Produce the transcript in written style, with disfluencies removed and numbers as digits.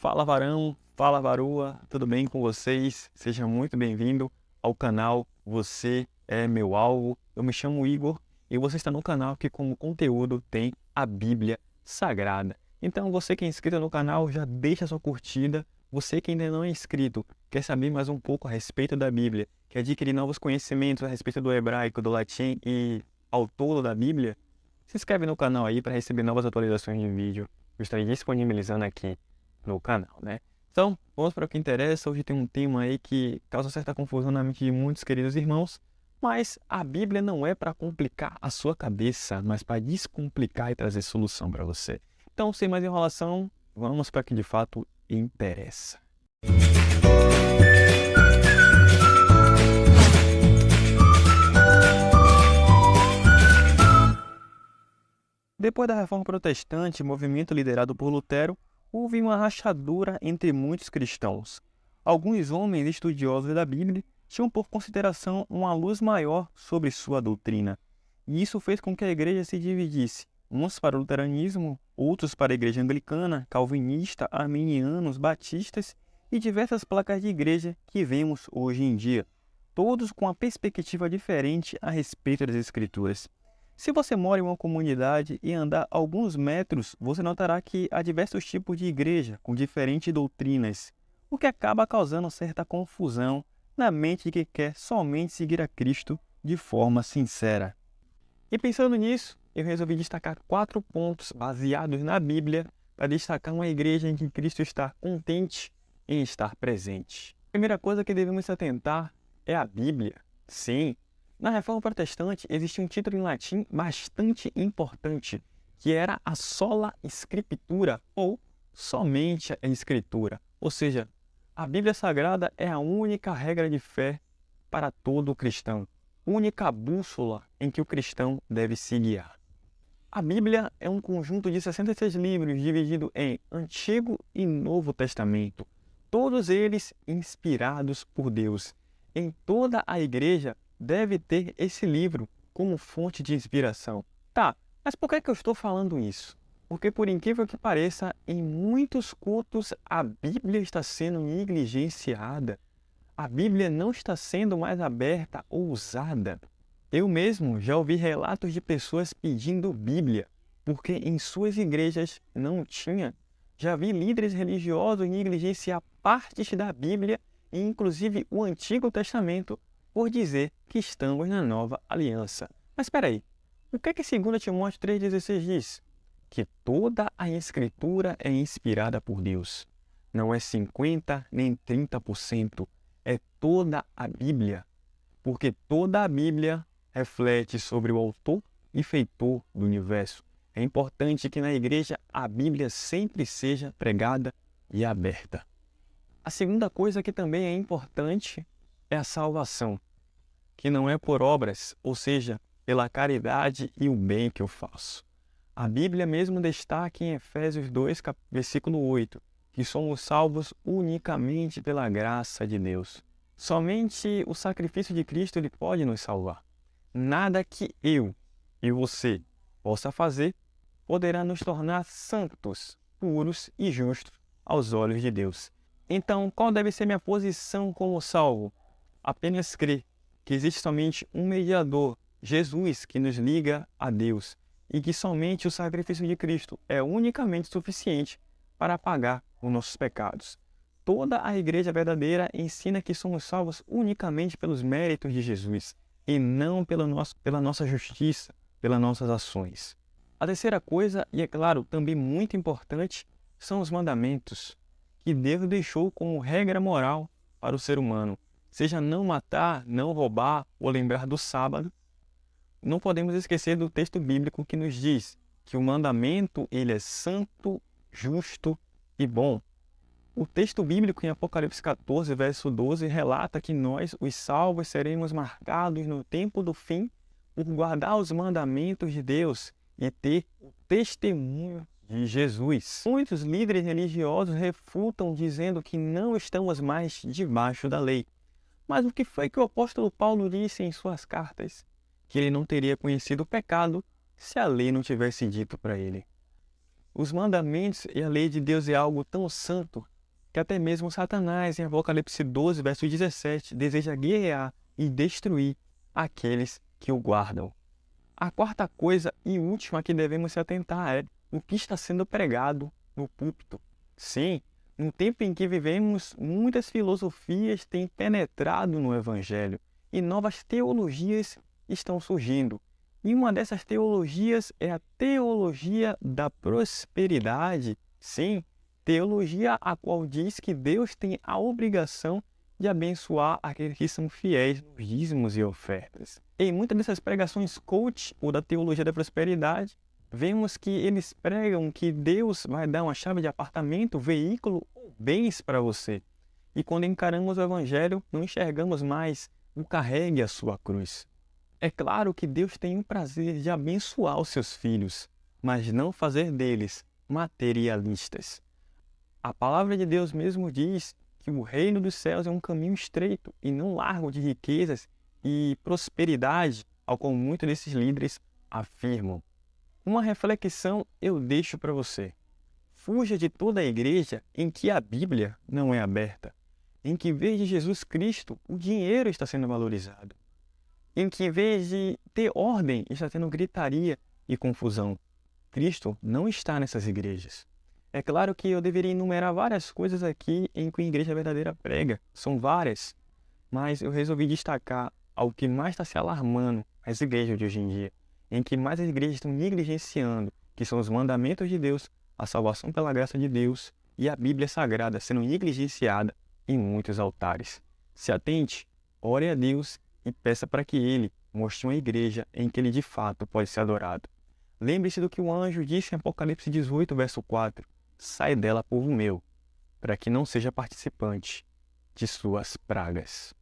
Fala varão, fala varoa, tudo bem com vocês? Seja muito bem-vindo ao canal Você é Meu Alvo. Eu me chamo Igor e você está no canal que como conteúdo tem a Bíblia Sagrada. Então você que é inscrito no canal já deixa sua curtida. Você que ainda não é inscrito, quer saber mais um pouco a respeito da Bíblia, quer adquirir novos conhecimentos a respeito do hebraico, do latim e ao todo da Bíblia, se inscreve no canal aí para receber novas atualizações de vídeo. Eu estarei disponibilizando aqui no canal, né? Então, vamos para o que interessa. Hoje tem um tema aí que causa certa confusão na mente de muitos queridos irmãos, mas a Bíblia não é para complicar a sua cabeça, mas para descomplicar e trazer solução para você. Então, sem mais enrolação, vamos para o que de fato interessa. Depois da Reforma Protestante, movimento liderado por Lutero, houve uma rachadura entre muitos cristãos. Alguns homens estudiosos da Bíblia tinham por consideração uma luz maior sobre sua doutrina, e isso fez com que a igreja se dividisse, uns para o luteranismo, outros para a igreja anglicana, calvinista, arminianos, batistas e diversas placas de igreja que vemos hoje em dia, todos com uma perspectiva diferente a respeito das Escrituras. Se você mora em uma comunidade e andar alguns metros, você notará que há diversos tipos de igreja com diferentes doutrinas, o que acaba causando certa confusão na mente de quem quer somente seguir a Cristo de forma sincera. E pensando nisso, eu resolvi destacar 4 pontos baseados na Bíblia para destacar uma igreja em que Cristo está contente em estar presente. A primeira coisa que devemos se atentar é a Bíblia. Sim, na Reforma Protestante existia um título em latim bastante importante, que era a sola scriptura, ou somente a Escritura. Ou seja, a Bíblia Sagrada é a única regra de fé para todo cristão, única bússola em que o cristão deve se guiar. A Bíblia é um conjunto de 66 livros dividido em Antigo e Novo Testamento, todos eles inspirados por Deus. Em toda a igreja deve ter esse livro como fonte de inspiração. Tá, mas por que eu estou falando isso? Porque, por incrível que pareça, em muitos cultos a Bíblia está sendo negligenciada. A Bíblia não está sendo mais aberta ou usada. Eu mesmo já ouvi relatos de pessoas pedindo Bíblia, porque em suas igrejas não tinha. Já vi líderes religiosos negligenciar partes da Bíblia, e inclusive o Antigo Testamento, por dizer que estamos na nova aliança. Mas espera aí, o que 2 Timóteo 3,16 diz? Que toda a Escritura é inspirada por Deus. Não é 50% nem 30%, é toda a Bíblia. Porque toda a Bíblia reflete sobre o autor e feitor do universo. É importante que na igreja a Bíblia sempre seja pregada e aberta. A segunda coisa que também é importante é a salvação, que não é por obras, ou seja, pela caridade e o bem que eu faço. A Bíblia mesmo destaca em Efésios 2, versículo 8, que somos salvos unicamente pela graça de Deus. Somente o sacrifício de Cristo ele pode nos salvar. Nada que eu e você possa fazer poderá nos tornar santos, puros e justos aos olhos de Deus. Então, qual deve ser minha posição como salvo? Apenas crer que existe somente um mediador, Jesus, que nos liga a Deus, e que somente o sacrifício de Cristo é unicamente suficiente para apagar os nossos pecados. Toda a igreja verdadeira ensina que somos salvos unicamente pelos méritos de Jesus, e não pela nossa justiça, pelas nossas ações. A terceira coisa, e é claro, também muito importante, são os mandamentos, que Deus deixou como regra moral para o ser humano. Seja não matar, não roubar ou lembrar do sábado. Não podemos esquecer do texto bíblico que nos diz que o mandamento ele é santo, justo e bom. O texto bíblico em Apocalipse 14, verso 12, relata que nós, os salvos, seremos marcados no tempo do fim por guardar os mandamentos de Deus e ter o testemunho de Jesus. Muitos líderes religiosos refutam dizendo que não estamos mais debaixo da lei. Mas o que foi que o apóstolo Paulo disse em suas cartas? Que ele não teria conhecido o pecado se a lei não tivesse dito para ele. Os mandamentos e a lei de Deus é algo tão santo que até mesmo Satanás, em Apocalipse 12, verso 17, deseja guerrear e destruir aqueles que o guardam. A quarta coisa e última que devemos se atentar é o que está sendo pregado no púlpito. Sim, no tempo em que vivemos, muitas filosofias têm penetrado no Evangelho e novas teologias estão surgindo. E uma dessas teologias é a teologia da prosperidade. Sim, teologia a qual diz que Deus tem a obrigação de abençoar aqueles que são fiéis nos dízimos e ofertas. Em muitas dessas pregações coach ou da teologia da prosperidade, vemos que eles pregam que Deus vai dar uma chave de apartamento, veículo ou bens para você. E quando encaramos o Evangelho, não enxergamos mais o carregue a sua cruz. É claro que Deus tem o prazer de abençoar os seus filhos, mas não fazer deles materialistas. A palavra de Deus mesmo diz que o reino dos céus é um caminho estreito e não largo de riquezas e prosperidade, ao qual muitos desses líderes afirmam. Uma reflexão eu deixo para você. Fuja de toda a igreja em que a Bíblia não é aberta, em que em vez de Jesus Cristo, o dinheiro está sendo valorizado, em que em vez de ter ordem, está tendo gritaria e confusão. Cristo não está nessas igrejas. É claro que eu deveria enumerar várias coisas aqui em que a igreja verdadeira prega. São várias, mas eu resolvi destacar ao que mais está se alarmando as igrejas de hoje em dia, em que mais as igrejas estão negligenciando, que são os mandamentos de Deus, a salvação pela graça de Deus e a Bíblia Sagrada sendo negligenciada em muitos altares. Se atente, ore a Deus e peça para que Ele mostre uma igreja em que Ele de fato pode ser adorado. Lembre-se do que o anjo disse em Apocalipse 18, verso 4. Sai dela, povo meu, para que não seja participante de suas pragas.